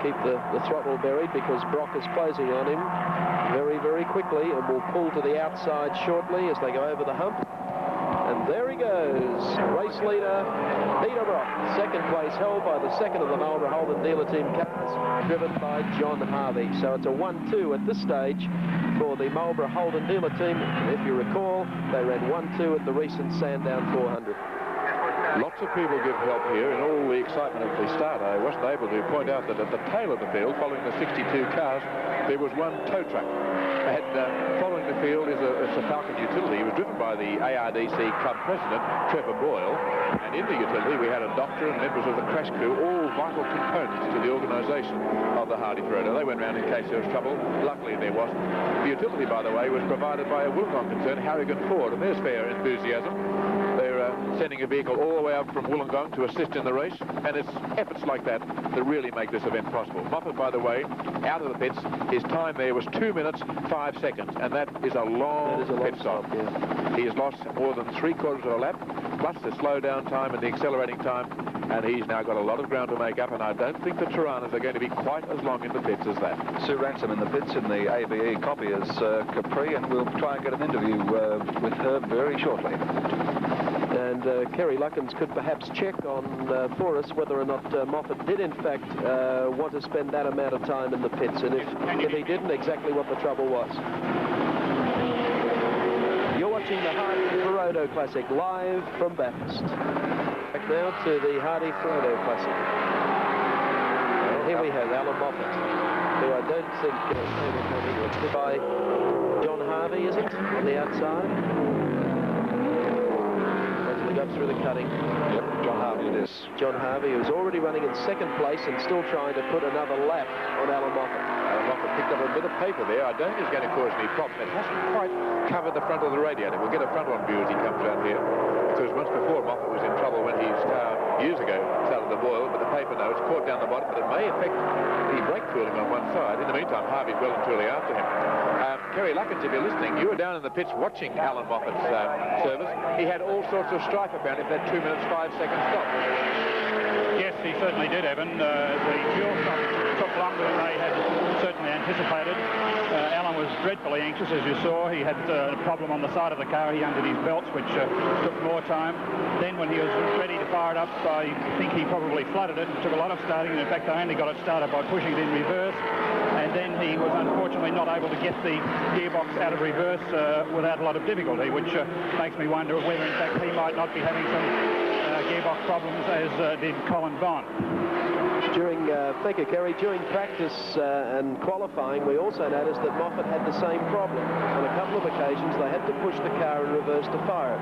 keep the throttle buried, because Brock is closing on him very, very quickly and will pull to the outside shortly as they go over the hump. And there he goes, race leader Peter Brock. Second place held by the second of the Marlborough Holden dealer team cars, driven by John Harvey. So it's a 1-2 at this stage for the Marlborough Holden dealer team. And if you recall, they ran 1-2 at the recent Sandown 400. Lots of people give help here in all the excitement of the start. I wasn't able to point out that at the tail of the field, following the 62 cars, there was one tow truck. And following the field is a Falcon utility. It was driven by the ARDC club president, Trevor Boyle. And in the utility, we had a doctor and members of the crash crew, all vital components to the organisation of the Hardie Ferodo. They went round in case there was trouble. Luckily, there wasn't. The utility, by the way, was provided by a Wollongong concern, Harrigan Ford, and there's fair enthusiasm. They're sending a vehicle all the way up from Wollongong to assist in the race, and it's efforts like that that really make this event possible. Moffat, by the way, out of the pits, his time there was 2 minutes 5 seconds, and that is a long pit stop. Yeah. He has lost more than 3/4 of a lap, plus the slow down time and the accelerating time, and he's now got a lot of ground to make up, and I don't think the Tiranas are going to be quite as long in the pits as that. Sue Ransom in the pits in the ABE copy is Capri, and we'll try and get an interview with her very shortly. And Kerry Luckins could perhaps check on for us whether or not Moffat did in fact want to spend that amount of time in the pits, and if he didn't, exactly what the trouble was. You're watching the Hardie Ferodo Classic live from Bathurst. Back now to the Hardie Ferodo Classic. And here we have Alan Moffat, who I don't think by John Harvey, is it, on the outside? Up through the cutting. Yep, John Harvey it is. John Harvey, who's already running in second place and still trying to put another lap on Alan Moffat. Alan Moffat picked up a bit of paper there. I don't think it's going to cause any problems. It hasn't quite covered the front of the radiator. We'll get a front-on view as he comes out here. Because once before, Moffat was in trouble when his car, years ago, started to boil, but the paper now it's caught down the bottom, but it may affect the brake cooling on one side. In the meantime, Harvey's well and truly after him. Kerry Luckins, if you're listening, you were down in the pits watching Alan Moffat's service. He had all sorts of strife about it, that 2 minutes 5 seconds stop. Yes, he certainly did, Evan. The fuel stop took longer than they had certainly anticipated. Alan was dreadfully anxious, as you saw. He had a problem on the side of the car. He undid his belts, which took more time. Then when he was ready to fire it up, I think he probably flooded it. It took a lot of starting, and in fact, I only got it started by pushing it in reverse. And then he was unfortunately not able to get the gearbox out of reverse without a lot of difficulty, which makes me wonder whether, in fact, he might not be having some gearbox problems, as did Colin Bond. Thank you, Kerry. During practice and qualifying, we also noticed that Moffat had the same problem. On a couple of occasions, they had to push the car in reverse to fire it.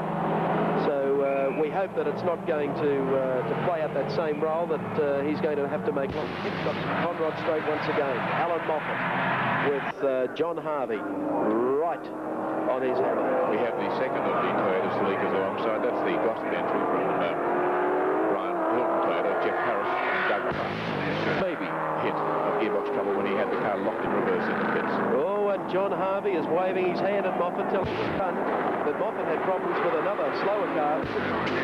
So we hope that it's not going to play out that same role, that he's going to have to make long pit stops from Conrod Straight once again. Alan Moffat with John Harvey right on his hammer. We have the second of the Toyota Celicas alongside. That's the Gossett entry from Brian Hilton Toyota, Jeff Harris, and Doug Clark. Maybe hit of gearbox trouble when he had the car locked in reverse in the pits. Oh, and John Harvey is waving his hand at Moffat, telling him to run. But Moffat had problems with another slower car.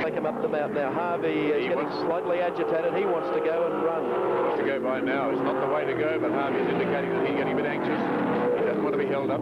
Take him up the mountain now. Harvey is getting slightly agitated. He wants to go and run. He wants to go by now. It's not the way to go, but Harvey is indicating that he's getting a bit anxious. He doesn't want to be held up.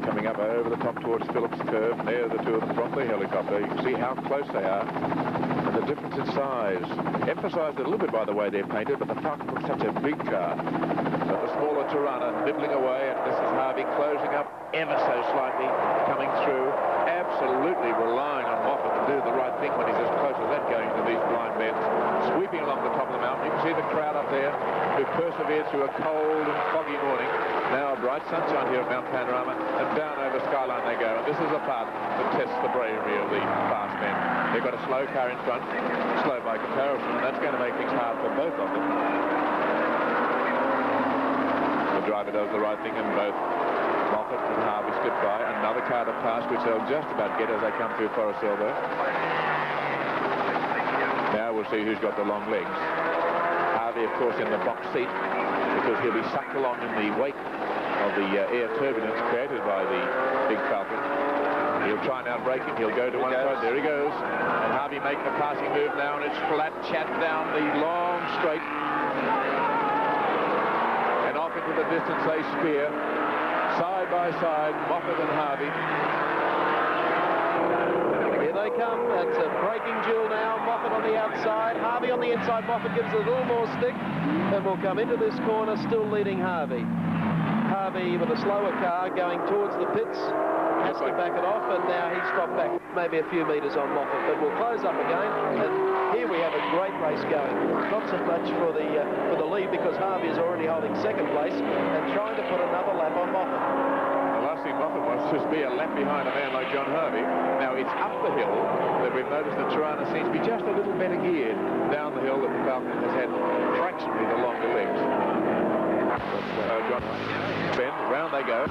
Coming up over the top towards Phillips Curve, and there the two of them from the helicopter. You can see how close they are, and the difference in size. Emphasised a little bit by the way they're painted, but the Falcon looks such a big car. But the smaller Tirana nibbling away, and this is Harvey closing up ever so slightly, coming through, absolutely relying on Moffat to do the right thing when he's as close as that going to these blind bends. Sweeping along the top of the mountain. You can see the crowd up there who persevered through a cold and foggy morning. Now bright sunshine here at Mount Panorama, and down over Skyline they go. And this is the part that tests the bravery of the fast men. They've got a slow car in front, slow by comparison, and that's going to make things hard for both of them. The driver does the right thing, and both Moffat and Harvey slip by. Another car to pass, which they'll just about get as they come through Forest Hill. Now we'll see who's got the long legs. Harvey, of course, in the box seat, because he'll be sucked along in the wake of the air turbulence created by the big Falcon. He'll try and outbrake him. He'll go to one side. There he goes. And Harvey making a passing move now, and it's flat chat down the long straight. And off into the distance they spear. Side by side, Moffat and Harvey. Here they come. It's a breaking duel now. Moffat on the outside, Harvey on the inside. Moffat gives a little more stick and will come into this corner, still leading Harvey. Harvey with a slower car going towards the pits. Has to back it off, and now he's dropped back maybe a few metres on Moffat, but we'll close up again. And here we have a great race going. Not so much for the lead, because Harvey is already holding second place and trying to put another lap on Moffat. The last thing Moffat wants to be a lap behind a man like John Harvey. Now it's up the hill that we've noticed that Tirana seems to be just a little better geared down the hill that the Falcon has had fractionally the longer legs. John bend, round they go.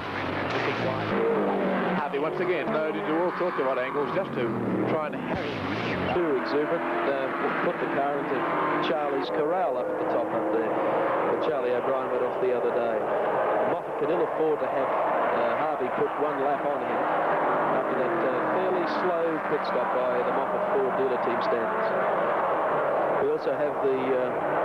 Harvey once again known to do all sorts of odd angles just to try and harry. Too exuberant. Put the car into Charlie's corral up at the top up there. But Charlie O'Brien went off the other day. Moffat can ill afford to have Harvey put one lap on him after that fairly slow pit stop by the Moffat Ford dealer team standards. We also have the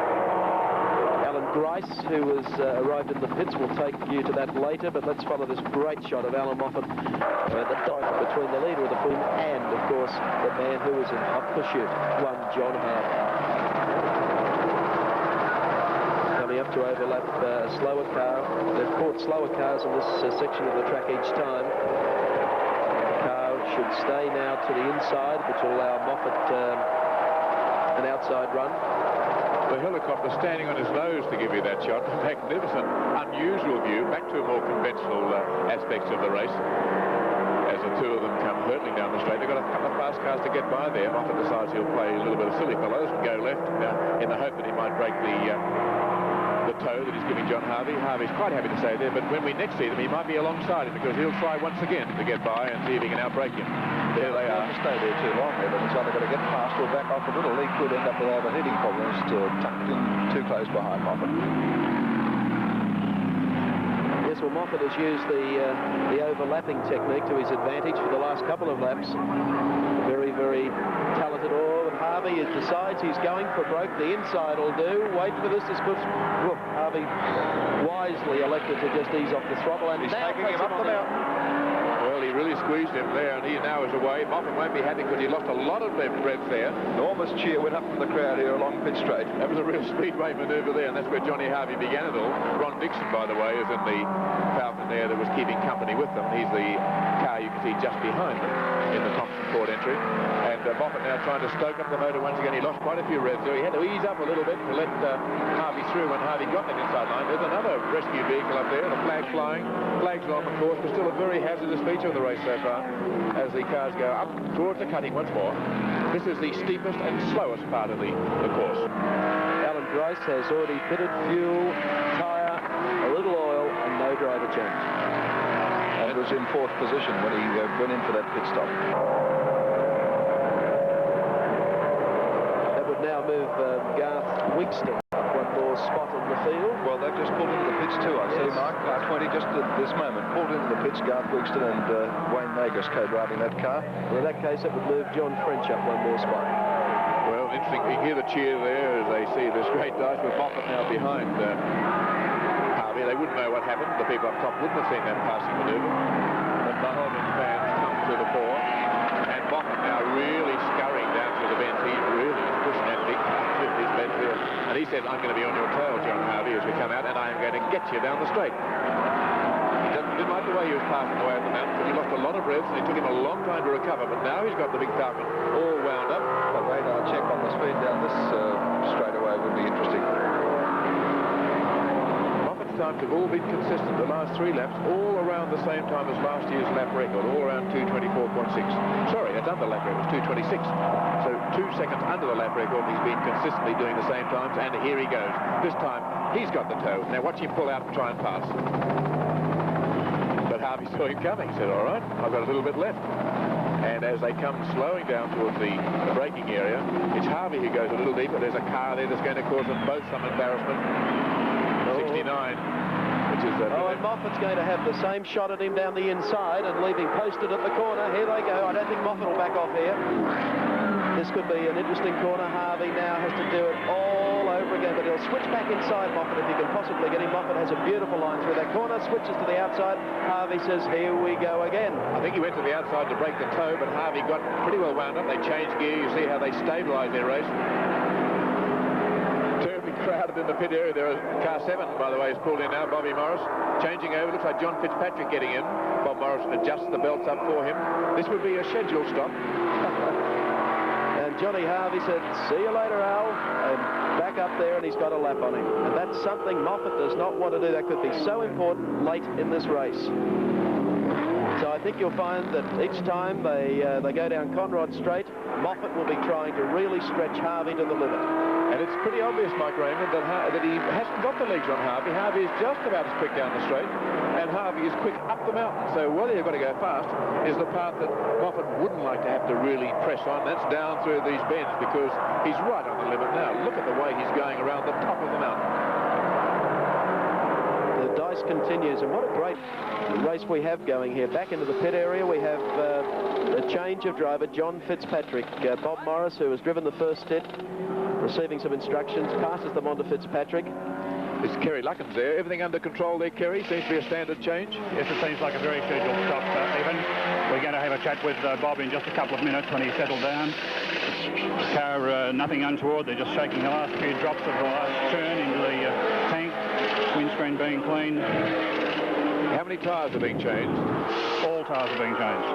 Grice, who has arrived in the pits. We'll take you to that later, but let's follow this great shot of Alan Moffat, the dive between the leader of the boom and, of course, the man who was in hot pursuit, one John Harvey. Coming up to overlap a slower car. They've caught slower cars in this section of the track each time. The car should stay now to the inside, which will allow Moffat an outside run. The helicopter standing on his nose to give you that shot. Magnificent, unusual view. Back to more conventional aspects of the race. As the two of them come hurtling down the straight, they've got a couple of fast cars to get by there. Moffat decides he'll play a little bit of silly fellows and go left in the hope that he might break the toe that he's giving John Harvey. Harvey's quite happy to stay there, but when we next see them, he might be alongside him, because he'll try once again to get by and see if he can outbrake him. There they are. To stay there too long, but it's either got to get past or back off a little. He could end up with overheating problems tucked in too close behind Moffat. Yes, well, Moffat has used the overlapping technique to his advantage for the last couple of laps. Very, very talented. Harvey decides he's going for broke. The inside will do. Wait for this. This puts Harvey wisely elected to just ease off the throttle, and he's now taking him up the mountain. Well, he really squeezed him there, and he now is away. Moffat won't be happy because he lost a lot of breadth there. Enormous cheer went up from the crowd here along pit straight. That was a real speedway manoeuvre there, and that's where Johnny Harvey began it all. Ron Dixon, by the way, is in the Falcon there that was keeping company with them. He's the car you can see just behind them in the Thompson Ford entry. And Moffat now trying to stoke up the motor once again. He lost quite a few revs, so he had to ease up a little bit to let Harvey through when Harvey got that inside line. There's another rescue vehicle up there, the flag flying. Flags on the course, but still a very hazardous feature of the race so far as the cars go up towards the cutting once more. This is the steepest and slowest part of the course. Alan Grice has already fitted fuel, tyre, a little oil, and no driver change. And was in fourth position when he went in for that pit stop. That would now move Garth Wigston up one more spot on the field. Well, they've just pulled into the pits too, I see, Mark. 20 just at this moment. Pulled into the pits, Garth Wigston and Wayne Nagus co-driving that car. Well, in that case, it would move John French up one more spot. Well, interesting. You hear the cheer there as they see this great dive with Moffat now behind Harvey. They wouldn't know what happened. The people up top wouldn't have seen that passing manoeuvre. But the Holden fans come to the fore. And Moffat now really scurrying down through the bend. He's really pushing that big car with his bend there. And he said, I'm going to be on your tail, John Harvey, as we come out, and I am going to get you down the straight. He didn't like the way he was passing away at the mountain, but he lost a lot of revs, and it took him a long time to recover. But now he's got the big Falcon all wound up. A radar check on the speed down this straightaway would be interesting. Moffat's times have all been consistent. The last 3 laps, all around the same time as last year's lap record, all around 2:24.6. Sorry, that's under lap record, it's 2:26. So 2 seconds under the lap record, he's been consistently doing the same times, and here he goes. This time, he's got the toe. Now watch him pull out and try and pass. But Harvey saw him coming. He said, all right, I've got a little bit left. And as they come slowing down towards the braking area, it's Harvey who goes a little deeper. There's a car there that's going to cause them both some embarrassment. 69. which is... and Moffat's going to have the same shot at him down the inside and leave him posted at the corner. Here they go. I don't think Moffat will back off here. This could be an interesting corner. Harvey now has to do it all over again, but he'll switch back inside Moffat if he can possibly get him. Moffat has a beautiful line through that corner, switches to the outside. Harvey says, here we go again. I think he went to the outside to break the toe, but Harvey got pretty well wound up. They changed gear. You see how they stabilise their race. Terribly crowded in the pit area. There are car 7, by the way, is pulled in now. Bobby Morris changing over. Looks like John Fitzpatrick getting in. Bob Morris adjusts the belts up for him. This would be a scheduled stop. And Johnny Harvey said, see you later, Al, and back up there, and he's got a lap on him. And that's something Moffat does not want to do. That could be so important late in this race. So I think you'll find that each time they go down Conrod Straight, Moffat will be trying to really stretch Harvey to the limit. And it's pretty obvious, Mike Raymond, that he hasn't got the legs on Harvey. Harvey is just about as quick down the straight, and Harvey is quick up the mountain. So whether you've got to go fast is the part that Moffat wouldn't like to have to really press on. That's down through these bends because he's right on the limit now. Look at the way he's going around the top of the mountain. The dice continues, and what a great race we have going here. Back into the pit area, we have a change of driver, John Fitzpatrick. Bob Morris, who has driven the first stint, receiving some instructions, passes them on to Fitzpatrick. It's Kerry Luckins there. Everything under control there, Kerry? Seems to be a standard change. Yes, it seems like a very scheduled stop, Evan. We're going to have a chat with Bob in just a couple of minutes when he's settled down. Car, nothing untoward. They're just shaking the last few drops of the last turn into the tank. Windscreen being cleaned. How many tyres are being changed? All tyres are being changed.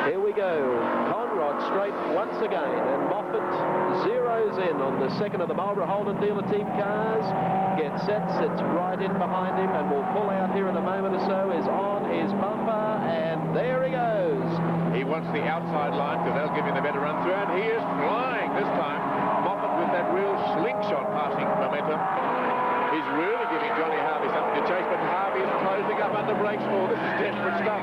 Here we go. Conrod Straight once again, and Moffat zeroes in on the second of the Marlborough Holden dealer team cars. Gets set, sits right in behind him, and will pull out here in a moment or so. Is on his bumper, and there he goes. He wants the outside line because they'll give him the better run through, and he is flying this time. Moffat with that real slingshot passing momentum. He's really giving Johnny Harvey something to chase, but Harvey is closing up under brakes. Oh, this is desperate stuff.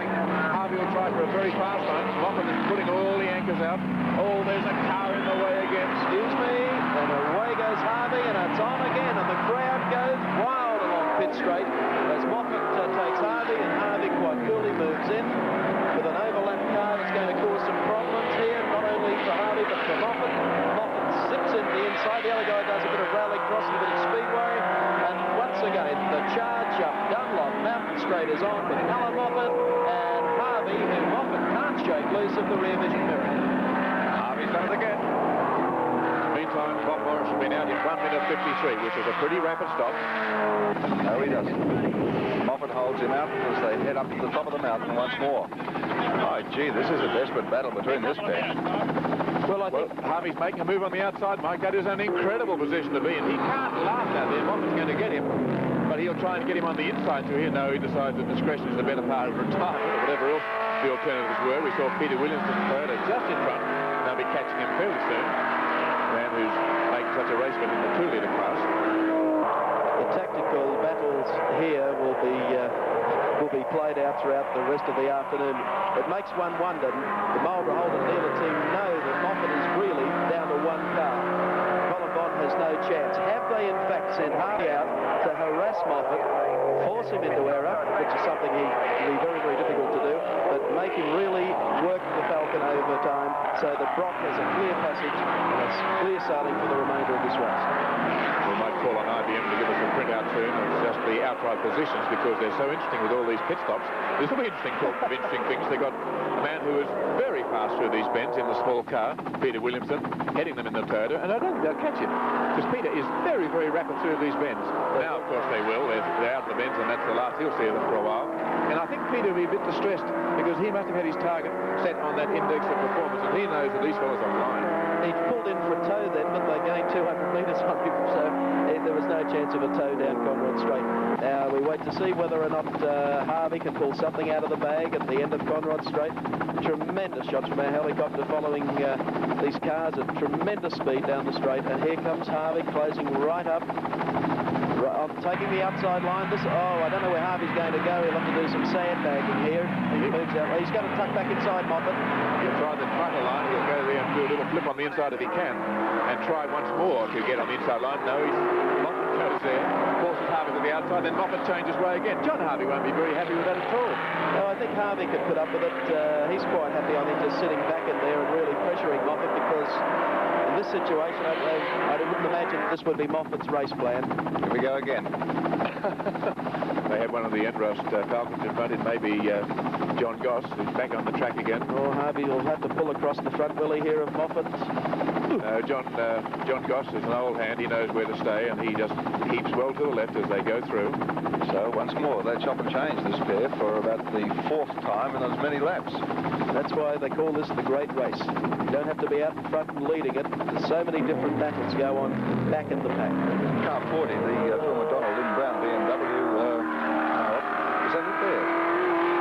Harvey will try for a very fast one. Moffat is putting all the anchors out. Oh, there's a car in the way again. Excuse me. And away goes Harvey, and it's on again, and the crowd goes wild along pit straight as Moffat takes Harvey, and Harvey quite coolly moves in with an overlap car that's going to cause some problems here, not only for Harvey but for Moffat. Moffat zips in the inside. The other guy does a bit of rally crossing, a bit of speedway. And once again, the charge up Dunlop Mountain Straight is on with Alan Moffat and Harvey, who Moffat can't shake loose of the rear vision mirror. Harvey's done it again. Meantime, Bob Morris has been out in 1 minute 53, which is a pretty rapid stop. No, he doesn't. Moffat holds him out as they head up to the top of the mountain once more. Oh, gee, this is a desperate battle between this pair. Well, Harvey's making a move on the outside, Mike. That is an incredible position to be in. He can't laugh out there. Moffat's going to get him, but he'll try and get him on the inside through here. No, he decides that discretion is the better part of retirement or whatever else the alternatives were. We saw Peter Williamson Ferodo just in front. They'll be catching him fairly soon. The man who's making such a race but in the 2-litre class. The tactical battles here will be played out throughout the rest of the afternoon. It makes one wonder. The Marlborough Holden dealer team know that Moffat is really down to one car. Colin Bond has no chance. Have they in fact sent Harvey out to harass Moffat, force him into error, which is something he'll be very, very difficult to do, but make him really work the Falcon over time so that Brock has a clear passage and a clear sailing for the remainder of this race. We might call on IBM to give us a printout soon of just the outright positions because they're so interesting with all these pit stops. This will be interesting, talking of interesting things. They've got a man who is very fast through these bends in the small car, Peter Williamson, heading them in the Toyota, and I don't think they'll catch him because Peter is very, very rapid through these bends. Now, of course, they will. They're out of the bends, and that's the last he'll see of them for a while. And I think Peter will be a bit distressed because he must have had his target set on that index of performance, and he knows that these fellas are flying. He'd pulled in for a tow then, but they gained 200 metres on him, so there was no chance of a tow down Conrod Straight. Now we wait to see whether or not Harvey can pull something out of the bag at the end of Conrod Straight. Tremendous shots from our helicopter following these cars at tremendous speed down the straight, and here comes Harvey closing right up. I'm taking the outside line. I don't know where Harvey's going to go. He'll have to do some sandbagging here. He moves out. He's going to tuck back inside Moffat. He'll try the cutter line. He'll go there and do a little flip on the inside if he can, and try once more to get on the inside line. No, Moffat goes there, forces Harvey to the outside, then Moffat changes way again. John Harvey won't be very happy with that at all. No, I think Harvey could put up with it. He's quite happy, I think, just sitting back in there and really pressuring Moffat, because in this situation, I wouldn't imagine this would be Moffat's race plan. Here we go again. They have one of the Enrost Falcons in front. It may be John Goss, who's back on the track again. Oh, Harvey will have to pull across the front, will he, here of Moffat? John Goss is an old hand. He knows where to stay, and he just keeps well to the left as they go through. So once more, they chop and change this pair for about the 4th time in as many laps. That's why they call this the great race. You don't have to be out in front and leading it. There's so many different battles go on back in the pack. Car 40, the Phil McDonald in brown BMW, is that it there?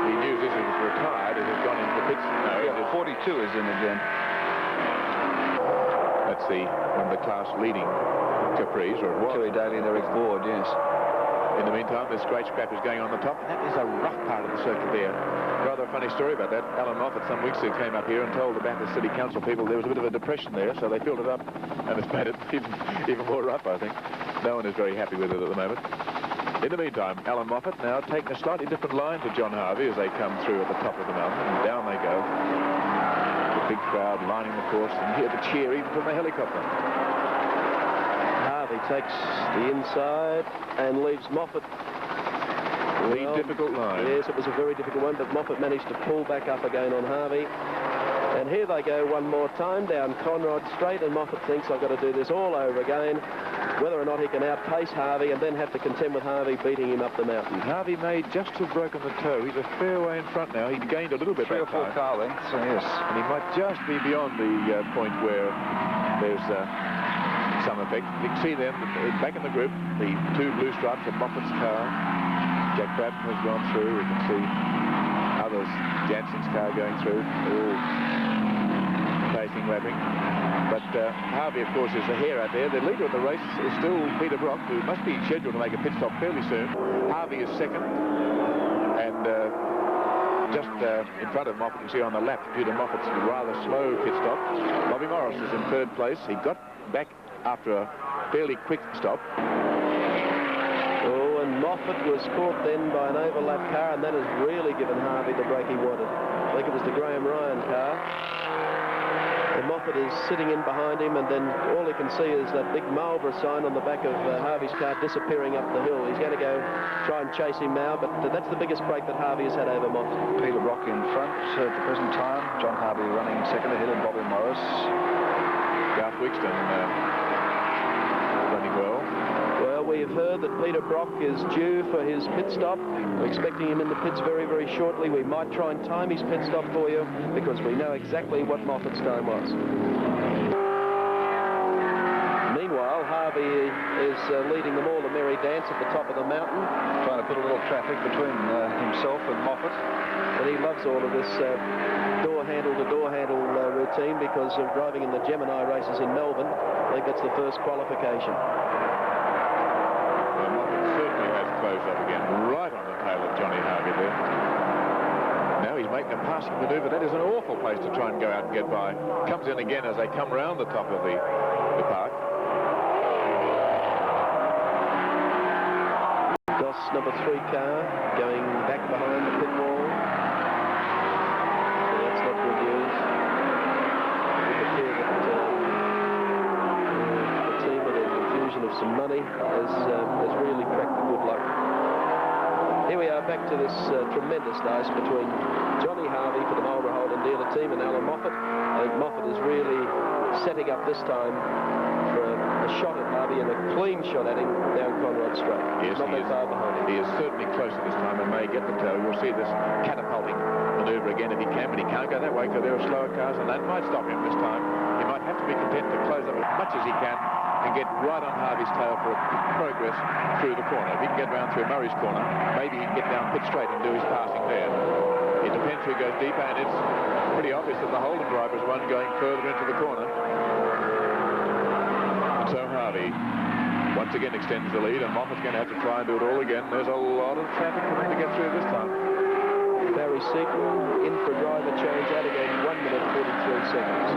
He knew this was retired. It has gone into the pits. No, yeah, 42 is in again. That's one of the class leading Capris, or it was. Terry Daly and Eric Ford, yes. In the meantime, this great scrap is going on the top. That is a rough part of the circuit there. Rather a funny story about that. Alan Moffat some weeks ago came up here and told the Bathurst City Council people there was a bit of a depression there, so they filled it up, and it's made it even more rough, I think. No one is very happy with it at the moment. In the meantime, Alan Moffat now taking a slightly different line to John Harvey as they come through at the top of the mountain, and down they go. The big crowd lining the course, and hear the cheer even from the helicopter. Harvey takes the inside and leaves Moffat. The difficult line. Yes, it was a very difficult one, but Moffat managed to pull back up again on Harvey. And here they go one more time down Conrod Straight, and Moffat thinks, I've got to do this all over again, whether or not he can outpace Harvey and then have to contend with Harvey beating him up the mountain. Harvey may just have broken the toe. He's a fair way in front now. He gained a little bit. 3 or 4 car lengths, yes. And he might just be beyond the point where there's some effect. You can see them back in the group, the 2 blue stripes of Moffat's car. Jack Brabham has gone through. We can see others, Jansen's car going through. They're all facing lapping. But Harvey, of course, is the hare out there. The leader of the race is still Peter Brock, who must be scheduled to make a pit stop fairly soon. Harvey is second. And just in front of Moffat, you see on the lap, due to Moffat's rather slow pit stop, Bobby Morris is in 3rd place. He got back after a fairly quick stop. And Moffat was caught then by an overlap car, and that has really given Harvey the break he wanted. I think it was the Graham Ryan car. And Moffat is sitting in behind him, and then all he can see is that big Marlborough sign on the back of Harvey's car disappearing up the hill. He's going to go try and chase him now, but that's the biggest break that Harvey has had over Moffat. Peter Brock in front at the present time. John Harvey running second ahead of Bobby Morris. Garth Wixton running well. Well, we've heard that Peter Brock is due for his pit stop. We're expecting him in the pits very, very shortly. We might try and time his pit stop for you because we know exactly what Moffat's time was. Meanwhile, Harvey is leading them all a merry dance at the top of the mountain. Trying to put a little traffic between himself and Moffat. And he loves all of this door handle to door handle routine because of driving in the Gemini races in Melbourne. I think that's the first qualification. Closed up again, right on the tail of Johnny Harvey there. Now he's making a passing manoeuvre. That is an awful place to try and go out and get by. Comes in again as they come round the top of the park. Goss number 3 car going back behind the pit wall. So that's not good news. It would appear that the team with an infusion of some money has really cracked the good luck. Here we are back to this tremendous race between Johnny Harvey for the Marlborough Holden dealer team and Alan Moffat. I think Moffat is really setting up this time for a shot at Harvey and a clean shot at him down Conrod Straight. Yes, not that far behind him. He is certainly closer this time and may get the toe. You'll see this catapulting manoeuvre again if he can, but he can't go that way because there are slower cars and that might stop him this time. He might have to be content to close up as much as he can and get right on Harvey's tail for a quick progress through the corner. If he can get round through Murray's corner, maybe he can get down pit straight and do his passing there. It depends who goes deeper, and it's pretty obvious that the Holden driver is one going further into the corner. And so Harvey, once again extends the lead, and Moffat's going to have to try and do it all again. There's a lot of traffic for them to get through this time. Barry Sequel in for a driver change out again, 1 minute 43 seconds.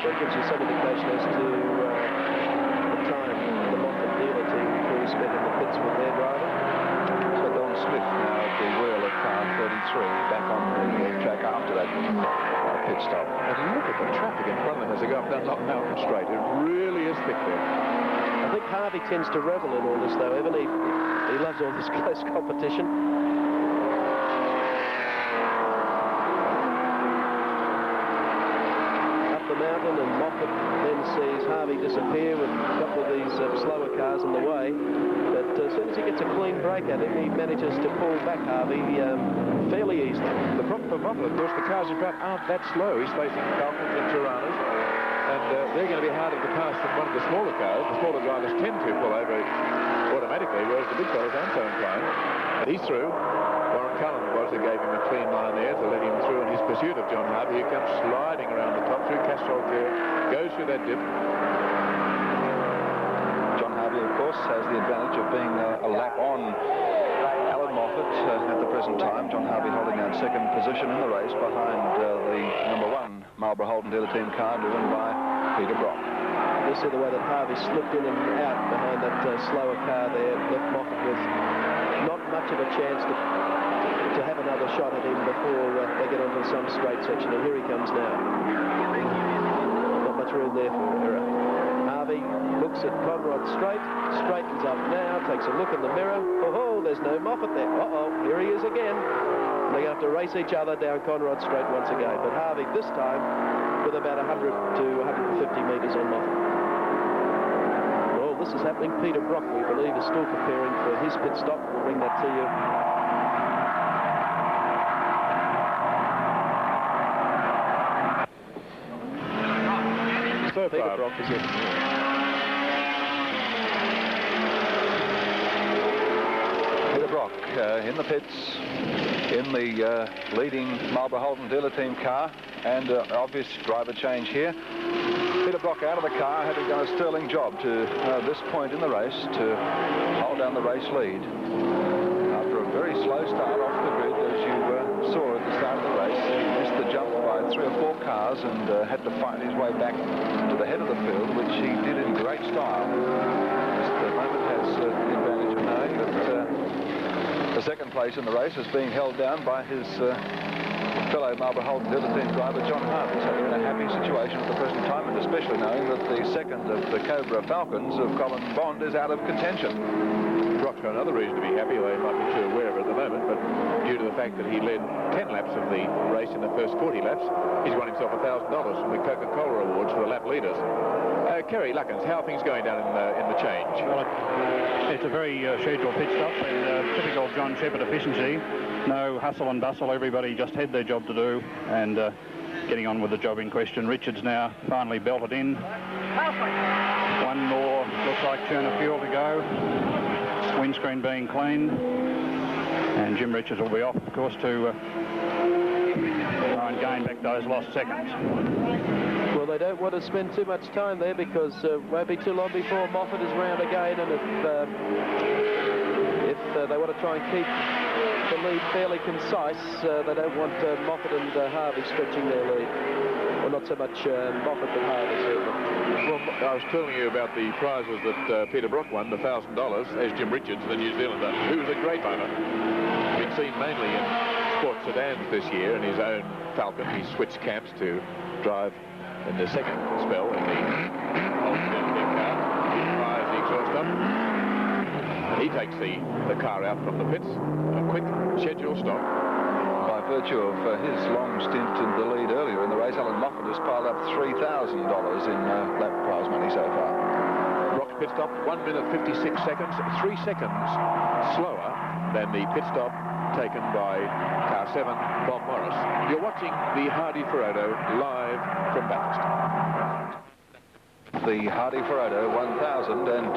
That gives you some indication as to the time the Moffat dealer team crew spent in the pits with their driver. So Don Smith now at the wheel of car 33, back on the track after that pit stop. And look at the traffic in front of them as they go up Dunlop Mountain Straight. It really is thick there. I think Harvey tends to revel in all this, though, Evan. He loves all this close competition. Mountain, and Moffat then sees Harvey disappear with a couple of these slower cars in the way, but as soon as he gets a clean break at him, he manages to pull back Harvey fairly easily. The problem for Moffat, of course, the cars in front aren't that slow. He's facing Falcons and Tiranas, and they're going to be harder to pass than one of the smaller cars. The smaller drivers tend to pull over automatically, whereas the big fellas aren't so inclined. And he's through. Warren Cullen was who gave him a clean line there to let him through in his pursuit of John Harvey, who comes sliding around the top through Castrol Care, goes through that dip. John Harvey, of course, has the advantage of being a lap on Alan Moffat at the present time. John Harvey holding that second position in the race behind the number 1 Marlborough Holden Dealer Team car driven by Peter Brock. You see the way that Harvey slipped in and out behind that slower car there, left Moffat with not much of a chance to have another shot at him before they get onto some straight section, and here he comes now. Not much room there for error. Harvey looks at Conrod Straight, straightens up now, takes a look in the mirror. Oh, there's no Moffat there. Here he is again. They're going to have to race each other down Conrod Straight once again, but Harvey this time with about 100 to 150 metres on Moffat. Well, this is happening. Peter Brock, we believe, is still preparing for his pit stop. We'll bring that to you. So Peter Brock is in. Peter Brock in the pits in the leading Marlborough Holden Dealer Team car, and obvious driver change here. Peter Brock out of the car, having done a sterling job to this point in the race to hold down the race lead. After a very slow start off the grid, as you saw at the start of the race, he missed the jump by 3 or 4 cars and had to find his way back to the head of the field, which he did in great style. Mr. Moment has the advantage of knowing that the second place in the race is being held down by his fellow Marlborough Holden Dealer Team driver John Harvey. So they're in a happy situation at the present time, and especially knowing that the second of the Cobra Falcons of Colin Bond is out of contention. Brock's got another reason to be happy, though he might be too aware of it at the moment, but due to the fact that he led 10 laps of the race in the first 40 laps, he's won himself $1,000 from the Coca-Cola Awards for the lap leaders. Kerry Luckins, how are things going down in the change? Well, it's a very scheduled pit stop, and typical John Shepherd efficiency. No hustle and bustle, everybody just had their job to do, and getting on with the job in question. Richards now finally belted in. One more, looks like, churn of fuel to go. Windscreen being cleaned, and Jim Richards will be off, of course, to try and gain back those lost seconds. Well, they don't want to spend too much time there, because it won't be too long before Moffat is round again, and if they want to try and keep the lead fairly concise, they don't want Moffat and Harvey stretching their lead. Well, not so much Moffat, but Harvey, certainly. Well, I was telling you about the prizes that Peter Brock won, the $1,000, as Jim Richards, the New Zealander, who was a great runner. Been seen mainly in sports sedans this year in his own Falcon. He switched camps to drive in the second spell in the Holden car. He fires the exhaust up. He takes the car out from the pits. A quick schedule stop. By virtue of his long stint in the lead earlier in the race, Alan Moffat has piled up $3,000 in lap prize money so far. Brock's pit stop, 1 minute 56 seconds, 3 seconds slower than the pit stop taken by car 7, Bob Morris. You're watching the Hardie Ferodo live from Bathurst. The Hardie Ferodo 1000, and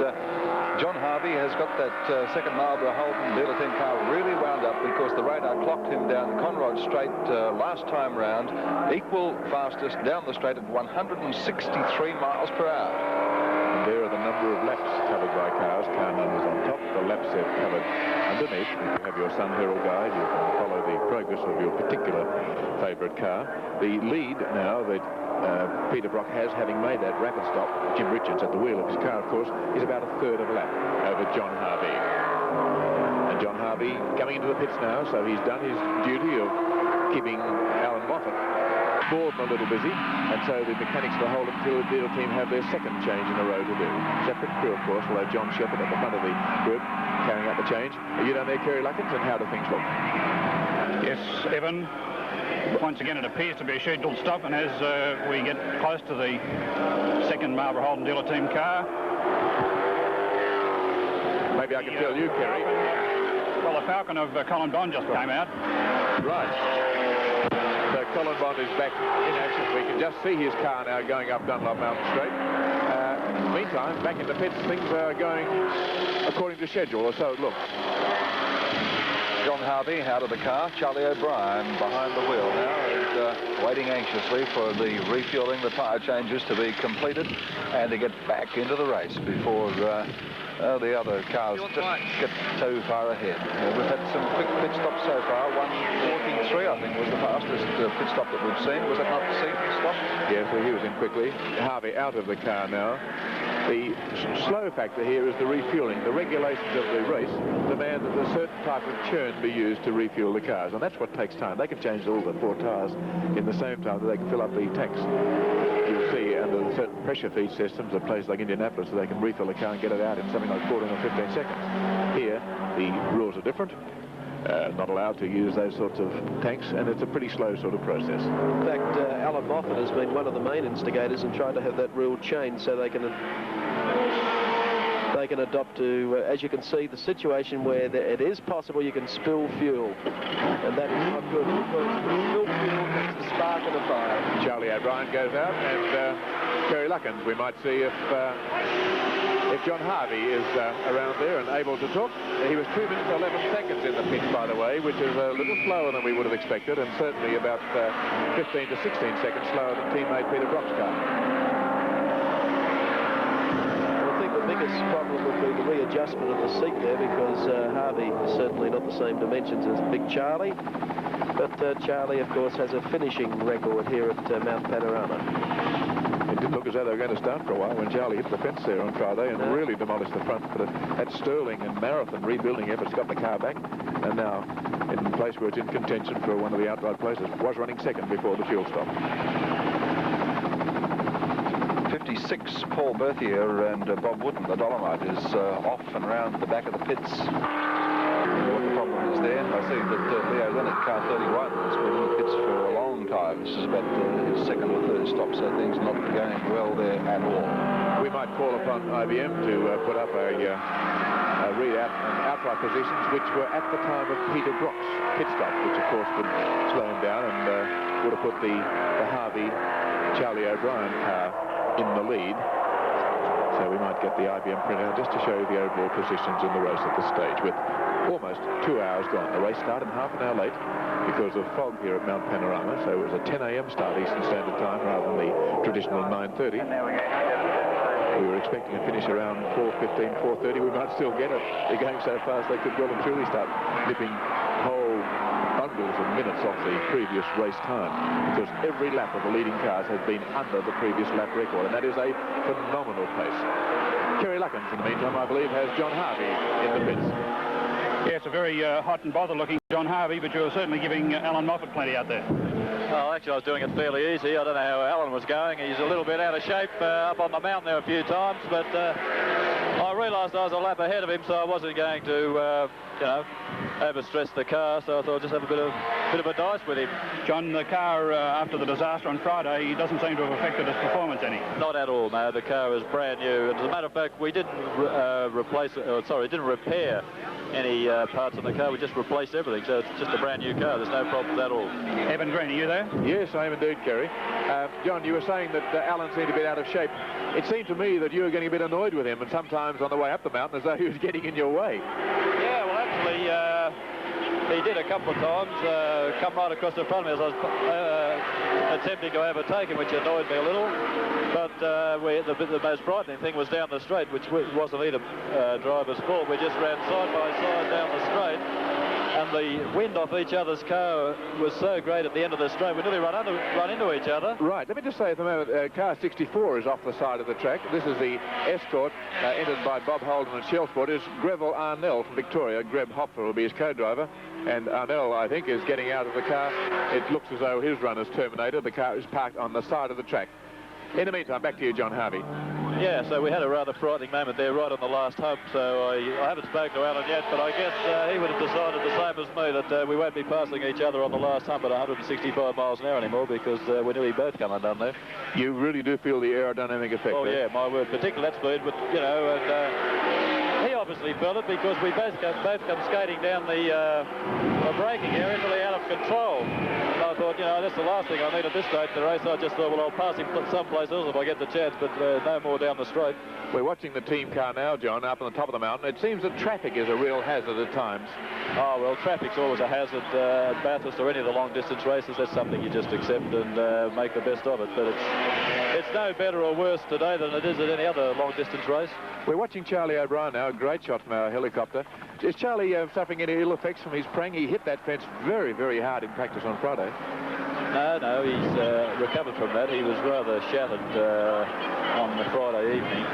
John Harvey has got that second Marlborough Holden Dealer Team car really wound up, because the radar clocked him down Conrod Straight last time round, equal fastest down the straight at 163 miles per hour. And there are the number of laps covered dry cars. Car numbers on top, the lap set covered underneath. If you have your Sun Herald guide, you can follow the progress of your particular favourite car. The lead now that Peter Brock has, having made that rapid stop, Jim Richards at the wheel of his car, of course, is about a third of a lap over John Harvey. And John Harvey coming into the pits now, so he's done his duty of keeping Alan Moffat more than a little busy, and so the mechanics of the whole Imperial team have their second change in a row to do. Separate crew, of course, although John Shepherd at the front of the group carrying out the change. Are you down there, Kerry Luckins, and how do things look? Yes, Evan. Once again, it appears to be a scheduled stop, and as we get close to the second Marlborough Holden dealer team car... Maybe I can tell you, Kerry. Well, the Falcon of Colin Bond just came out. Right. So Colin Bond is back in action. We can just see his car now going up Dunlop Mountain Straight. Meantime, back in the pits, things are going according to schedule, or so it looks. John Harvey out of the car. Charlie O'Brien behind the wheel now and waiting anxiously for the refueling, the tyre changes to be completed and to get back into the race before the other cars just get too far ahead. We've had some quick pit stops so far. 1:43, I think, was the fastest pit stop that we've seen. Was that not the second stop? Yes, well, he was in quickly. Harvey out of the car now. The slow factor here is the refueling. The regulations of the race demand that a certain type of churn be used to refuel the cars, and that's what takes time. They can change all the 4 tyres in the same time that they can fill up the tanks. You'll see under certain pressure feed systems at places like Indianapolis, so they can refill the car and get it out in something like 14 or 15 seconds. Here, the rules are different. Not allowed to use those sorts of tanks, and it's a pretty slow sort of process. In fact, Alan Moffat has been one of the main instigators in trying to have that rule changed so they can adopt to, as you can see, the situation where it is possible you can spill fuel, and that is not good, because spilled fuel makes a spark in a fire. Charlie O'Brien goes out, and Kerry Luckins, we might see if John Harvey is around there and able to talk. He was 2 minutes 11 seconds in the pit, by the way, which is a little slower than we would have expected, and certainly about 15 to 16 seconds slower than teammate Peter Brock's car. I think the biggest problem would be the readjustment of the seat there, because Harvey is certainly not the same dimensions as Big Charlie, but Charlie, of course, has a finishing record here at Mount Panorama. It didn't look as though they were going to start for a while when Charlie hit the fence there on Friday and really demolished the front. But at Sterling and Marathon rebuilding efforts got the car back, and now in a place where it's in contention for one of the outright places. Was running second before the fuel stop. 56, Paul Berthier and Bob Wooden. The Dolomite is off and round the back of the pits. What the problem is there? I see that Leo Leonard, car 31, has been in the pits for a long time. This is about his second or third stop, so things not going well there at all. We might call upon IBM to put up a readout and outright positions which were at the time of Peter Brock's pit stop, which of course would slow him down and would have put the Harvey Charlie O'Brien car in the lead. So we might get the IBM printout just to show you the overall positions in the race at this stage, with almost 2 hours gone. The race started half an hour late because of fog here at Mount Panorama, so it was a 10 a.m. start Eastern Standard Time rather than the traditional 9:30. We were expecting to finish around 4:15, 4:30. We might still get it. They're going so fast they could well and truly start nipping whole bundles of minutes off the previous race time, because every lap of the leading cars has been under the previous lap record, and that is a phenomenal pace. Kerry Luckins, in the meantime, I believe, has John Harvey in the pits. Yes, a very hot and bothered looking John Harvey, but you were certainly giving Alan Moffat plenty out there. Oh, actually, I was doing it fairly easy. I don't know how Alan was going. He's a little bit out of shape up on the mountain there a few times, but I realised I was a lap ahead of him, so I wasn't going to, overstress the car, so I thought I'd just have a bit of a dice with him. John, the car, after the disaster on Friday, doesn't seem to have affected its performance any. Not at all, no. The car is brand new. And as a matter of fact, we didn't didn't repair any parts on the car. We just replaced everything, so it's just a brand new car. There's no problems at all. Evan Green, are you there? Yes, I am indeed, Kerry. John, you were saying that Alan seemed a bit out of shape. It seemed to me that you were getting a bit annoyed with him, and sometimes on the way up the mountain as though he was getting in your way. Yeah, well, actually, he did a couple of times, come right across the front of me as I was attempting to overtake him, which annoyed me a little. But the most frightening thing was down the straight, which wasn't either driver's fault. We just ran side by side down the straight, and the wind off each other's car was so great at the end of the straight, we nearly run into each other. Right, let me just say at the moment, car 64 is off the side of the track. This is the escort entered by Bob Holden and Shellsport. Is Greville Arnell from Victoria. Greb Hopfer will be his co-driver. And Arnell, I think, is getting out of the car. It looks as though his run is terminated. The car is parked on the side of the track. In the meantime, back to you, John Harvey. Yeah, so we had a rather frightening moment there right on the last hump, so I haven't spoken to Alan yet, but I guess he would have decided the same as me, that we won't be passing each other on the last hump at 165 miles an hour anymore, because we're nearly both come undone there. You really do feel the aerodynamic effect. Oh, yeah, my word, particularly that speed, but, you know, and he obviously felt it because we both come skating down the braking area really out of control. And I thought, you know, that's the last thing I need at this stage in the race. I just thought, well, I'll pass him someplace else if I get the chance, but no more down the straight. We're watching the team car now, John, up on the top of the mountain. It seems that traffic is a real hazard at times. Oh, well, traffic's always a hazard at Bathurst or any of the long-distance races. That's something you just accept and make the best of it. But it's no better or worse today than it is at any other long-distance race. We're watching Charlie O'Brien now, a great shot from our helicopter. Is Charlie suffering any ill effects from his prang? He hit that fence very, very hard in practice on Friday. No, he's recovered from that. He was rather shattered on the Friday evening.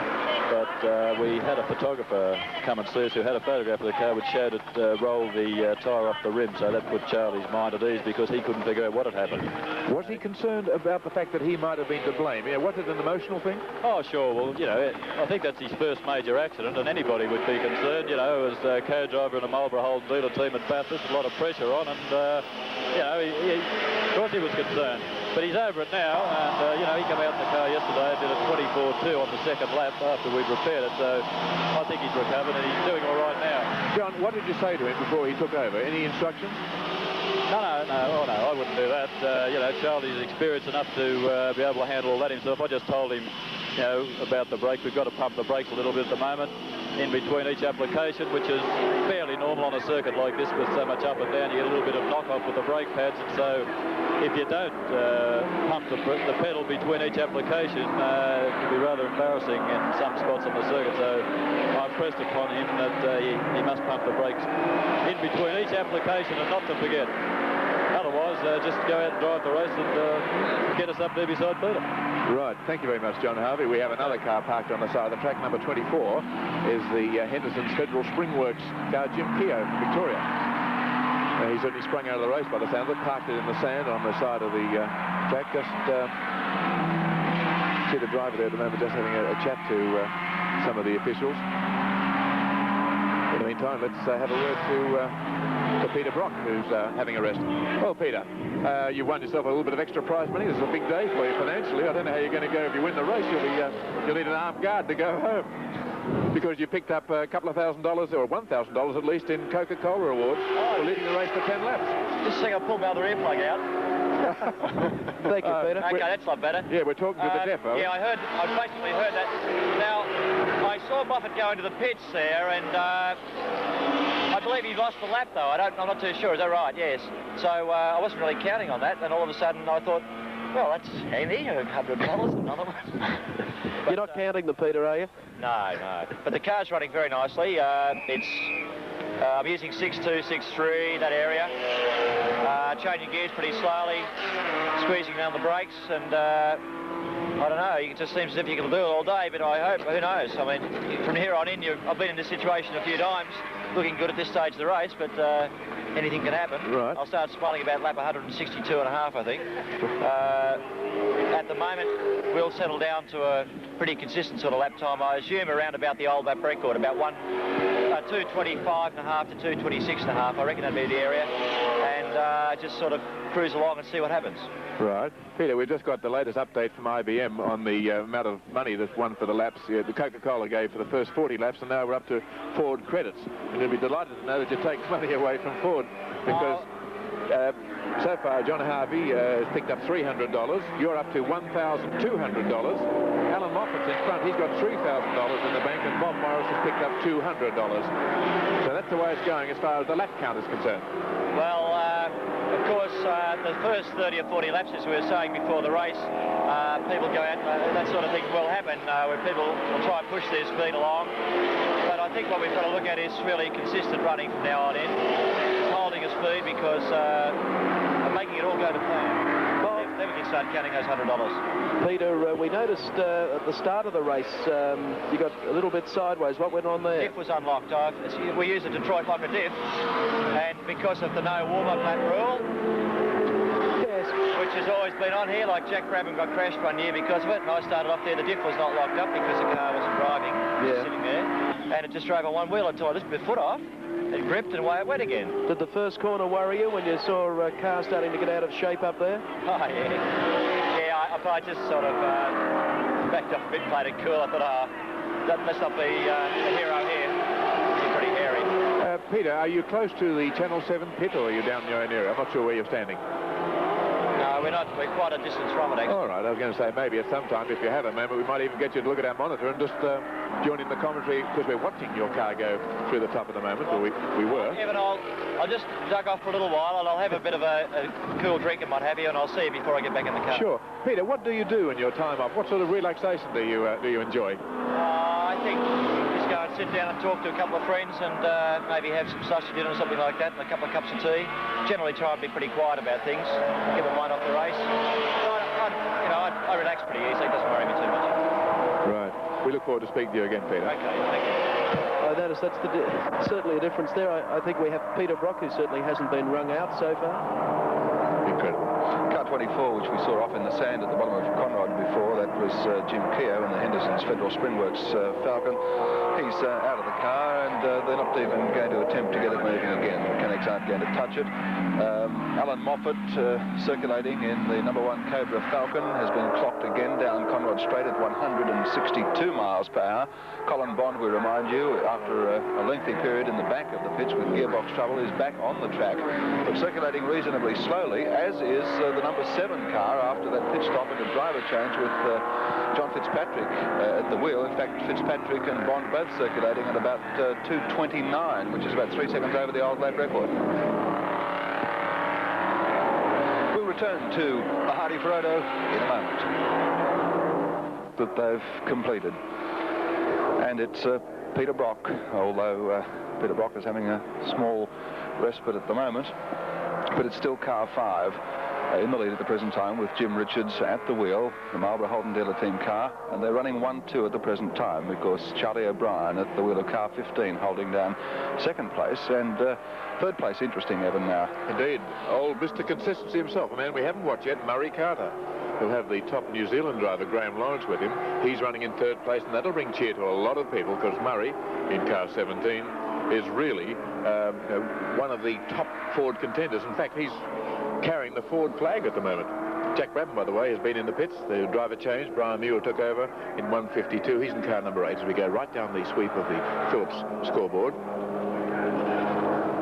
But we had a photographer come and see us who had a photograph of the car which showed it roll the tyre off the rim, so that put Charlie's mind at ease because he couldn't figure out what had happened. Was he concerned about the fact that he might have been to blame? Yeah, was it an emotional thing? Oh, sure. Well, you know, I think that's his first major accident, and anybody would be concerned, you know, as co-driver in a Marlborough Holden dealer team at Bathurst, a lot of pressure on, and, you know, of course he was concerned. But he's over it now, and, you know, he came out in the car yesterday and did a 24.2 on the second lap after we'd repaired it, so I think he's recovered and he's doing all right now. John, what did you say to him before he took over? Any instructions? No, I wouldn't do that. You know, Charlie's experienced enough to be able to handle all that himself. I just told him, you know, about the brakes. We've got to pump the brakes a little bit at the moment in between each application, which is fairly normal on a circuit like this with so much up and down. You get a little bit of knock-off with the brake pads, and so if you don't pump the pedal between each application, it can be rather embarrassing in some spots on the circuit. So I pressed upon him that he must pump the brakes in between each application and not to forget. Otherwise, just go out and drive the race and get us up there beside Peter. Right, thank you very much, John Harvey. We have another car parked on the side of the track. Number 24 is the Henderson's Federal Springworks car, Jim Keogh from Victoria. He certainly sprung out of the race by the sound of it, parked it in the sand on the side of the track. Just see the driver there at the moment just having a chat to some of the officials. In the meantime, let's have a word to Peter Brock, who's having a rest. Well, Peter, you won yourself a little bit of extra prize money. This is a big day for you financially. I don't know how you're going to go if you win the race. You'll need an armed guard to go home because you picked up a couple of $1,000 or $1,000 at least in Coca-Cola awards for leading the race for 10 laps. Just a second, I'll pull my other earplug out. Thank you, Peter. Okay, that's a lot better. Yeah, we're talking to the deaf. Yeah, I basically heard that. Now, I saw Moffat go into the pits there, and I believe he lost the lap, though. I'm not too sure. Is that right? Yes. So I wasn't really counting on that, and all of a sudden I thought, well, that's handy, $100, another one. You're not counting the Peter, are you? No. But the car's running very nicely. I'm using 6.2, 6.3, that area. Changing gears pretty slowly, squeezing down the brakes, and I don't know, it just seems as if you can do it all day, but I hope, who knows? I mean, from here on in, I've been in this situation a few times, looking good at this stage of the race, but anything can happen. Right. I'll start smiling about lap 162.5, I think. At the moment, we'll settle down to a pretty consistent sort of lap time. I assume around about the old lap record, about 225.5 to 226.5. I reckon that'd be the area. And just sort of cruise along and see what happens. Right. Peter, we've just got the latest update from IBM on the amount of money that's won for the laps. The Coca-Cola gave for the first 40 laps, and now we're up to Ford credits. And you'll be delighted to know that you take money away from Ford because so far John Harvey has picked up $300. You're up to $1,200. Alan Moffat's in front. He's got $3,000 in the bank, and Bob Morris has picked up $200. So that's the way it's going as far as the lap count is concerned. Well, of course, the first 30 or 40 laps, as we were saying before the race, people go out, that sort of thing will happen, where people will try and push their speed along. But I think what we've got to look at is really consistent running from now on in. Just holding a speed because making it all go to plan. Then we can start counting those $100. Peter, we noticed at the start of the race, you got a little bit sideways. What went on there? Diff was unlocked. We use a Detroit locker diff, and because of the no warm-up lap rule, Yes. which has always been on here, like Jack Brabham got crashed one year because of it, and I started off there, the diff was not locked up because the car wasn't driving, just sitting there, and it just drove on one wheel until I lifted my foot off. It gripped and away it went again. Did the first corner worry you when you saw a car starting to get out of shape up there? Oh, yeah. Yeah, I just sort of backed off a bit, played it cool. I thought, let's not be a hero here. It's pretty hairy. Peter, are you close to the Channel 7 pit, or are you down your own area? I'm not sure where you're standing. No, we're not. We're quite a distance from it, actually. All right, I was going to say maybe at some time, if you have a moment, we might even get you to look at our monitor and just join in the commentary, because we're watching your car go through the top at the moment, or we were. Evan, I'll just duck off for a little while, and I'll have a bit of a cool drink and what have you, and I'll see you before I get back in the car. Sure. Peter, what do you do in your time off? What sort of relaxation do you enjoy? I think just go and sit down and talk to a couple of friends and maybe have some sausage dinner or something like that, and a couple of cups of tea. Generally try and be pretty quiet about things, get my mind off the race. I relax pretty easily, it doesn't worry me too much. Right. We look forward to speaking to you again, Peter. Okay, thank you. I noticed that's certainly a difference there. I think we have Peter Brock, who certainly hasn't been wrung out so far. Incredible. Car 24, which we saw off in the sand at the bottom of Conrod before, that was Jim Keogh in the Henderson's Federal Springworks Falcon. He's out of the car, and they're not even going to attempt to get it moving again. The mechanics aren't going to touch it. Alan Moffat, circulating in the number 1 Cobra Falcon, has been clocked again down Conrod Straight at 162 miles per hour. Colin Bond, we remind you, after a lengthy period in the back of the pitch with gearbox trouble, is back on the track, but circulating reasonably slowly, as is the number 7 car after that pit stop and a driver change with John Fitzpatrick at the wheel. In fact, Fitzpatrick and Bond both circulating at about 2:29, which is about 3 seconds over the old lap record. We'll return to the Hardie Ferodo in a moment that they've completed. And it's Peter Brock, although Peter Brock is having a small respite at the moment, but it's still car 5 in the lead at the present time, with Jim Richards at the wheel, the Marlborough Holden dealer team car, and they're running 1-2 at the present time, because Charlie O'Brien at the wheel of car 15 holding down second place, and third place interesting, Evan, now. Indeed. Old Mr. Consistency himself, a man we haven't watched yet, Murray Carter. He'll have the top New Zealand driver, Graham Lawrence, with him. He's running in third place, and that'll bring cheer to a lot of people, because Murray, in car 17, is really one of the top Ford contenders. In fact, he's carrying the Ford flag at the moment. Jack Brabham, by the way, has been in the pits. The driver changed. Brian Muir took over in 152. He's in car number 8 as we go right down the sweep of the Phillips scoreboard.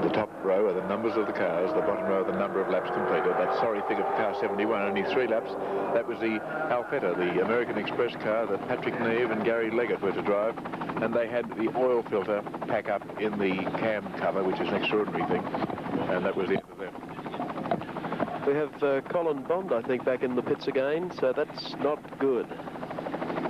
The top row are the numbers of the cars, the bottom row are the number of laps completed. That sorry figure for car 71, only 3 laps. That was the Alfetta, the American Express car that Patrick Neve and Gary Leggett were to drive, and they had the oil filter pack up in the cam cover, which is an extraordinary thing, and that was the end of them. We have Colin Bond, I think, back in the pits again, so that's not good.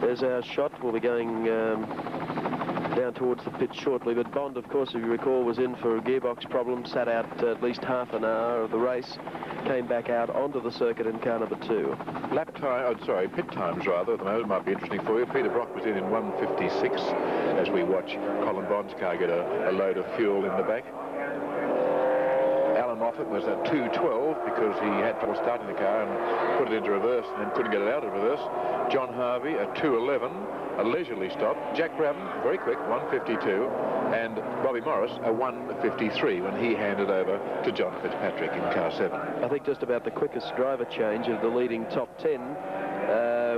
There's our shot. We'll be going down towards the pit shortly, but Bond, of course, if you recall, was in for a gearbox problem, sat out at least half an hour of the race, came back out onto the circuit in car number 2. Lap time, pit times rather, at the moment, might be interesting for you. Peter Brock was in 156 as we watch Colin Bond's car get a load of fuel in the back. Alan Moffat was at 2:12 because he had trouble starting the car and put it into reverse and then couldn't get it out of reverse. John Harvey at 2:11, a leisurely stop. Jack Brabham, very quick, 1:52, and Bobby Morris a 1:53 when he handed over to John Fitzpatrick in car 7. I think just about the quickest driver change of the leading top 10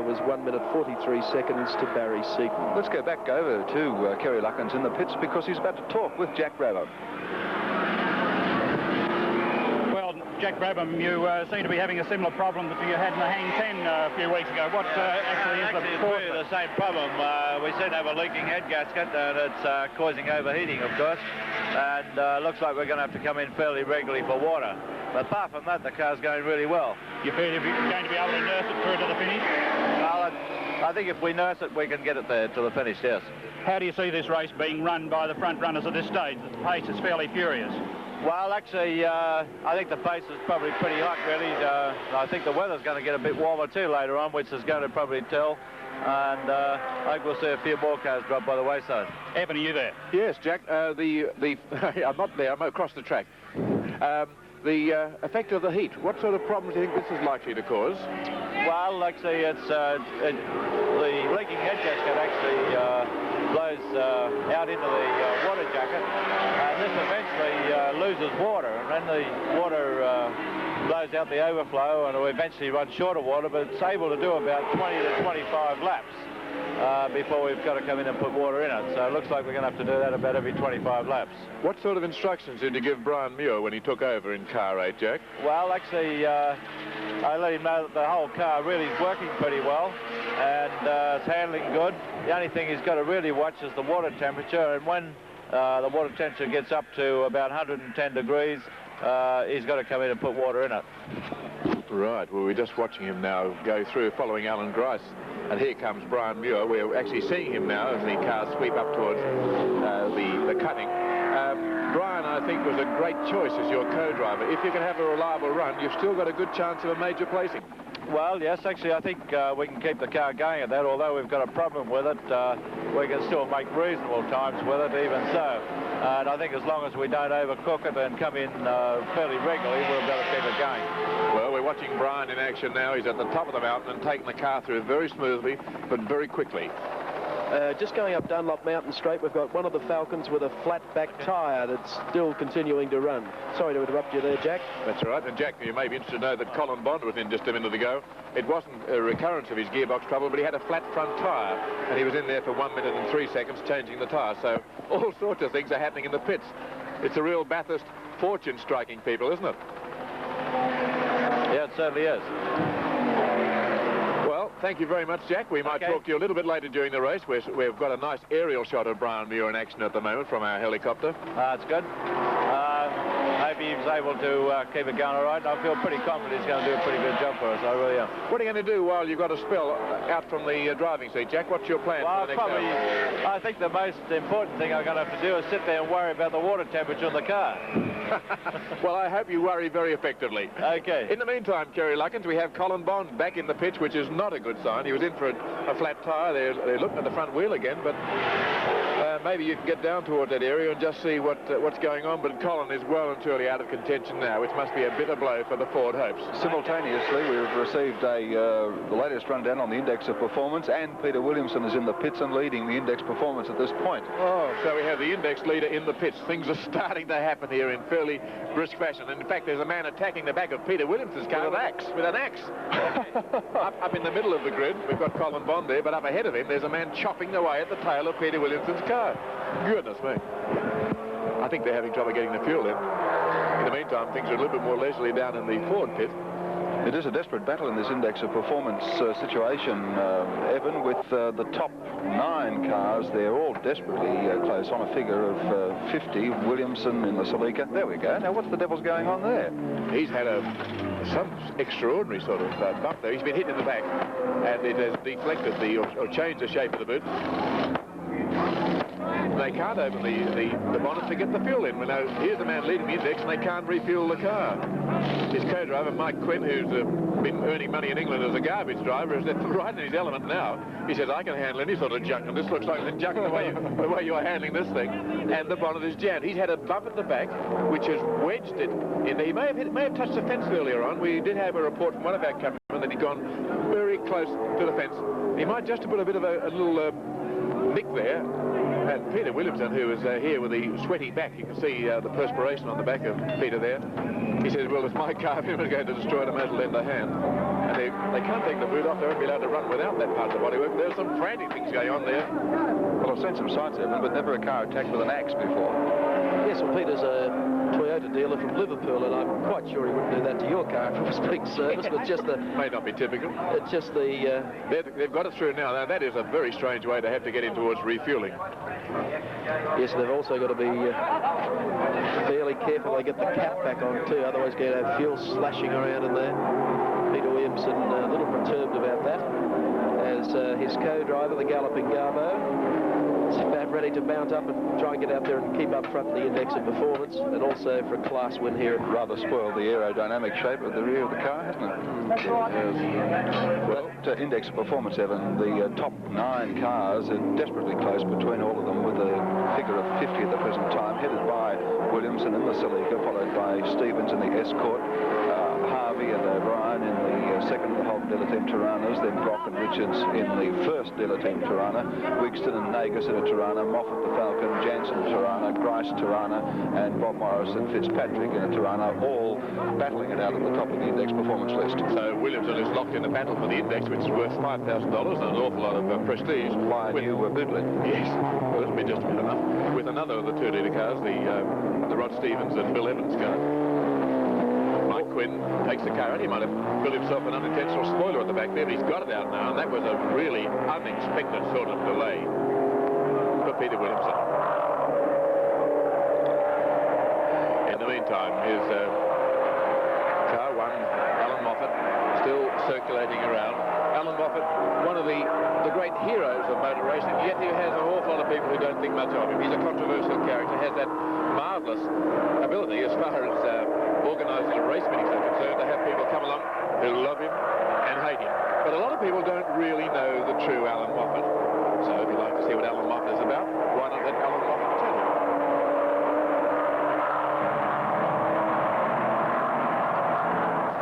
was 1 minute 43 seconds to Barry Seaton. Let's go back over to Kerry Luckins in the pits, because he's about to talk with Jack Brabham. Jack Brabham, you seem to be having a similar problem that you had in the hang 10 a few weeks ago. What actually is it's really the same problem. We seem to have a leaking head gasket, and it's causing overheating, of course. And looks like we're going to have to come in fairly regularly for water. But apart from that, the car's going really well. You feel you're going to be able to nurse it through to the finish? Well, I think if we nurse it, we can get it there to the finish, yes. How do you see this race being run by the front runners at this stage? The pace is fairly furious. Well, actually, I think the pace is probably pretty hot, really. I think the weather's going to get a bit warmer too later on, which is going to probably tell. And I think we'll see a few more cars drop by the wayside. Evan, are you there? Yes, Jack. I'm not there. I'm across the track. The effect of the heat. What sort of problems do you think this is likely to cause? Well, actually, it's the leaking head gasket actually blows out into the water jacket, and this eventually loses water, and then the water blows out the overflow, and it will eventually run short of water, but it's able to do about 20 to 25 laps before we've got to come in and put water in it. So it looks like we're going to have to do that about every 25 laps. What sort of instructions did you give Brian Muir when he took over in car 8, Jack? Well, actually, I let him know that the whole car really is working pretty well, and it's handling good. The only thing he's got to really watch is the water temperature, and when the water temperature gets up to about 110 degrees, he's got to come in and put water in it. Right, well, we're just watching him now go through, following Alan Grice. And here comes Brian Muir. We're actually seeing him now as the cars sweep up towards the cutting. Brian, I think, was a great choice as your co-driver. If you can have a reliable run, you've still got a good chance of a major placing. Well, yes, actually, I think we can keep the car going at that. Although we've got a problem with it, we can still make reasonable times with it, even so. And I think as long as we don't overcook it and come in fairly regularly, we'll be able to keep it going. Well, we're watching Brian in action now. He's at the top of the mountain and taking the car through very smoothly, but very quickly. Just going up Dunlop Mountain Straight, we've got one of the Falcons with a flat back tyre that's still continuing to run. Sorry to interrupt you there, Jack. That's all right. And Jack, you may be interested to know that Colin Bond was in just a minute ago. It wasn't a recurrence of his gearbox trouble, but he had a flat front tyre, and he was in there for 1 minute and 3 seconds changing the tyre. So all sorts of things are happening in the pits. It's a real Bathurst fortune striking people, isn't it? Yeah, it certainly is. Well, thank you very much, Jack. We might talk to you a little bit later during the race. We've got a nice aerial shot of Brian Muir in action at the moment from our helicopter. That's good. Hope he was able to keep it going all right. I feel pretty confident he's going to do a pretty good job for us. I really am. What are you going to do while you've got a spell out from the driving seat, Jack? What's your plan for the next hour? I think the most important thing I'm going to have to do is sit there and worry about the water temperature in the car. Well, I hope you worry very effectively. Okay. In the meantime, Kerry Luckins, we have Colin Bond back in the pitch, which is not a good sign. He was in for a flat tyre. They're looking at the front wheel again, but maybe you can get down towards that area and just see what's going on. But Colin is well and truly out of contention now, which must be a bitter blow for the Ford hopes. Simultaneously, we've received the latest rundown on the index of performance, and Peter Williamson is in the pits and leading the index performance at this point. Oh, so we have the index leader in the pits. Things are starting to happen here in fairly brisk fashion. And in fact, there's a man attacking the back of Peter Williamson's car with an axe. Up in the middle of the grid, we've got Colin Bond there, but up ahead of him, there's a man chopping away at the tail of Peter Williamson's car. Goodness me. I think they're having trouble getting the fuel in. In the meantime, things are a little bit more leisurely down in the Ford pit. It is a desperate battle in this index of performance situation, Evan, with the top 9 cars. They're all desperately close on a figure of 50. Williamson in the Celica. There we go. Now, what's the devil's going on there? He's had some extraordinary sort of bump there. He's been hit in the back, and it has deflected or changed the shape of the boot. They can't open the bonnet to get the fuel in. Now, here's the man leading the index, and they can't refuel the car. His co-driver, Mike Quinn, who's been earning money in England as a garbage driver, is right in his element now. He says, I can handle any sort of junk, and this looks like junk the way you are handling this thing. And the bonnet is jammed. He's had a bump at the back, which has wedged it in there. He may have touched the fence earlier on. We did have a report from one of our cameramen that he'd gone very close to the fence. He might just have put a bit of a little nick there. And Peter Williamson, who is here with the sweaty back, you can see the perspiration on the back of Peter there. He says, well, it's my car. If anyone's going to destroy it, I might as well lend a hand. And they can't take the boot off. They won't be allowed to run without that part of the bodywork. There's some frantic things going on there. Well, I've seen some sights, Evan, but never a car attacked with an axe before. Yes, well, Peter's a Toyota dealer from Liverpool, and I'm quite sure he wouldn't do that to your car if it was being serviced, but just the... May not be typical. It's just the... They've got it through now. Now, that is a very strange way to have to get in towards refueling. Yes, they've also got to be fairly careful they get the cap back on too, otherwise you're going to have fuel slashing around in there. Peter Williamson a little perturbed about that, as his co-driver, the Galloping Garbo, is about ready to mount up and try and get out there and keep up front in the index of performance, and also for a class win here. Rather spoiled the aerodynamic shape of the rear of the car, hasn't it? Well, index of performance, Evan, the top 9 cars are desperately close between all of them, with a figure of 50 at the present time, headed by Williamson in the Celica, followed by Stevens in the Escort, Harvey and O'Brien in the second of the Holden Dealer Team Tiranas, then Brock and Richards in the first Dealer Team Tirana, Wigston and Nagus in a Tirana, Moffat the Falcon, Jansen Tirana, Grice Tirana, and Bob Morris and Fitzpatrick in a Tirana, all battling it out at the top of the index performance list. So Williamson is locked in the battle for the index, which is worth $5,000 and an awful lot of prestige. Why you were Boodley? Yes, well, it'll be just about enough. With another of the 2-litre cars, the Rod Stevens and Bill Evans car. Mike Quinn takes the car out. He might have built himself an unintentional spoiler at the back there, but he's got it out now, and that was a really unexpected sort of delay for Peter Williamson. In the meantime, his car one, Alan Moffat, still circulating around. Alan Moffat, one of the great heroes of motor racing, yet he has an awful lot of people who don't think much of him. He's a controversial character, has that marvellous ability as far as organising race meetings are concerned, to have people come along who love him and hate him. But a lot of people don't really know the true Alan Moffat. So if you'd like to see what Alan Moffat is about, why not let Alan Moffat tell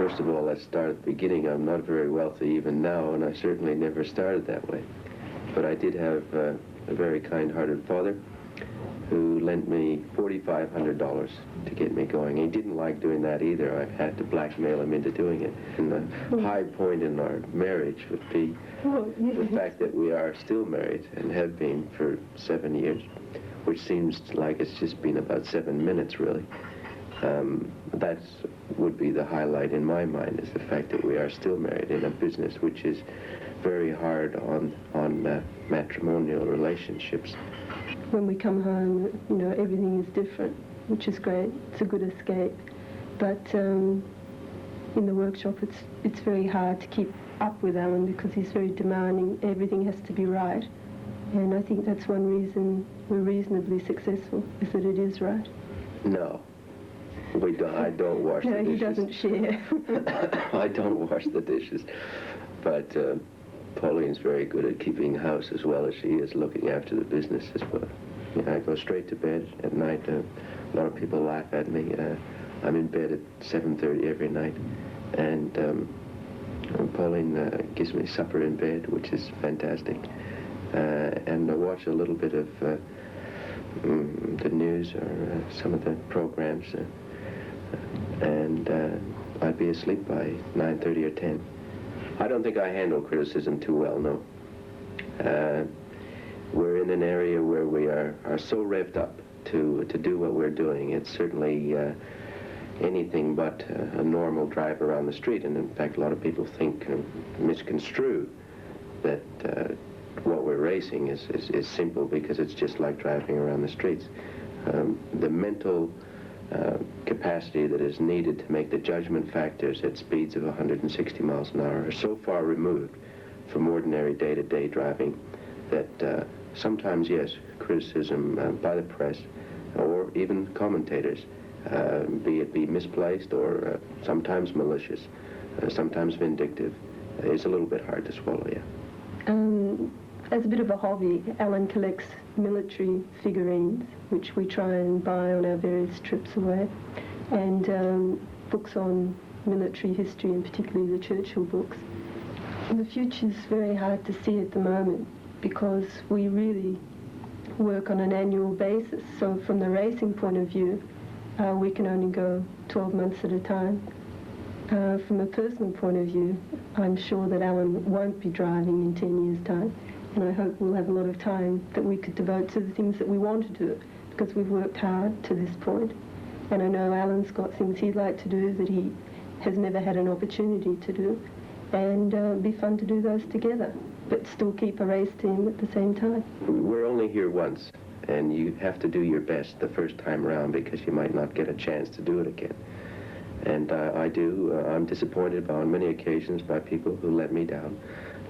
you? First of all, let's start at the beginning. I'm not very wealthy even now, and I certainly never started that way. But I did have a very kind-hearted father who lent me $4,500 to get me going. He didn't like doing that either. I had to blackmail him into doing it. And the high point in our marriage would be the fact that we are still married and have been for 7 years, which seems like it's just been about 7 minutes, really. That would be the highlight in my mind, is the fact that we are still married in a business which is very hard on matrimonial relationships. When we come home, you know, everything is different, which is great. It's a good escape. But in the workshop, it's very hard to keep up with Alan because he's very demanding. Everything has to be right. And I think that's one reason we're reasonably successful, is that it is right. No. We don't, I don't wash the dishes. No, he doesn't share. I don't wash the dishes. But Pauline's very good at keeping house as well as she is looking after the business as well. You know, I go straight to bed at night. A lot of people laugh at me. I'm in bed at 7:30 every night. And Pauline gives me supper in bed, which is fantastic. And I watch a little bit of the news or some of the programs. And I'd be asleep by 9:30 or 10. I don't think I handle criticism too well, no. We're in an area where we are so revved up to do what we're doing. It's certainly anything but a normal drive around the street. And in fact, a lot of people think, misconstrue, that what we're racing is simple because it's just like driving around the streets. The mental capacity that is needed to make the judgment factors at speeds of 160 miles an hour are so far removed from ordinary day-to-day driving that sometimes, yes, criticism by the press or even commentators, be it misplaced or sometimes malicious, sometimes vindictive, is a little bit hard to swallow, yeah. As a bit of a hobby, Alan collects military figurines, which we try and buy on our various trips away, and books on military history, and particularly the Churchill books. And the future's very hard to see at the moment because we really work on an annual basis. So from the racing point of view, we can only go 12 months at a time. From a personal point of view, I'm sure that Alan won't be driving in 10 years' time. And I hope we'll have a lot of time that we could devote to the things that we want to do, because we've worked hard to this point. And I know Alan's got things he'd like to do that he has never had an opportunity to do. And it'd be fun to do those together, but still keep a race team at the same time. We're only here once, and you have to do your best the first time around because you might not get a chance to do it again. And I'm disappointed on many occasions by people who let me down,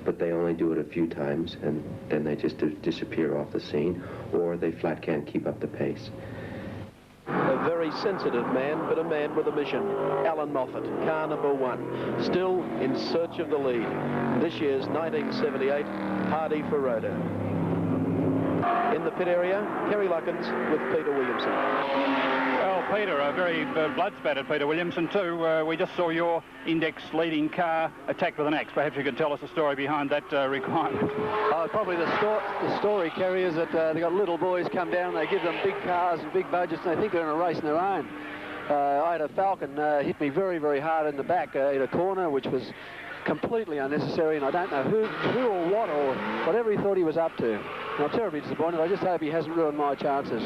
but they only do it a few times, and then they just disappear off the scene, or they flat can't keep up the pace. A very sensitive man, but a man with a mission. Alan Moffat, car number 1, still in search of the lead. This year's 1978 Hardie Ferodo. In the pit area, Kerry Luckins with Peter Williamson. Well, Peter, a very blood-spattered Peter Williamson too. We just saw your Index leading car attacked with an axe. Perhaps you could tell us the story behind that requirement. Probably the story, Kerry, is that they got little boys come down, they give them big cars and big budgets, and they think they're in a race on their own. I had a Falcon hit me very, very hard in the back in a corner, which was completely unnecessary, and I don't know who or what or whatever he thought he was up to. And I'm terribly disappointed. I just hope he hasn't ruined my chances.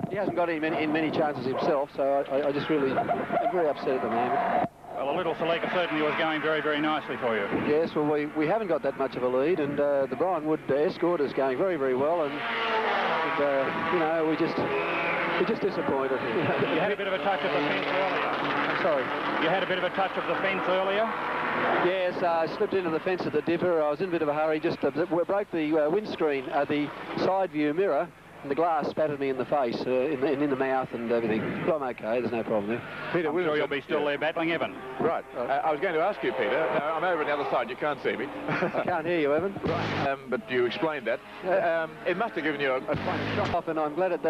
He hasn't got in many chances himself, so I just really am very upset at the moment. Well, the little Celica certainly was going very, very nicely for you. Yes, well, we haven't got that much of a lead, and the Brian Wood escort is going very, very well, and you know, we're just disappointed. You had a bit of a touch of the fence earlier. I'm sorry. You had a bit of a touch of the fence earlier? Yes, I slipped into the fence at the dipper. I was in a bit of a hurry. Just broke the windscreen, the side view mirror, and the glass spattered me in the face, in the mouth and everything. But I'm okay, there's no problem there. Peter, I'm sure you'll be still there battling Evan. Right. I was going to ask you, Peter. Now, I'm over on the other side. You can't see me. I can't hear you, Evan. Right. But you explained that. It must have given you a fine shock. And I'm glad it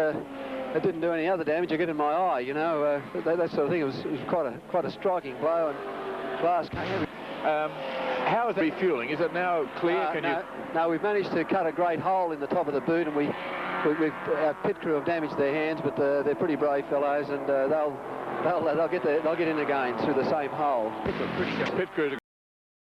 didn't do any other damage. I get in my eye, you know, that sort of thing. It was quite a striking blow, and glass came everywhere. How is the refueling? Is it now clear? No, we've managed to cut a great hole in the top of the boot, and our pit crew have damaged their hands, but they're pretty brave fellows, and they'll get in again through the same hole. Pit crew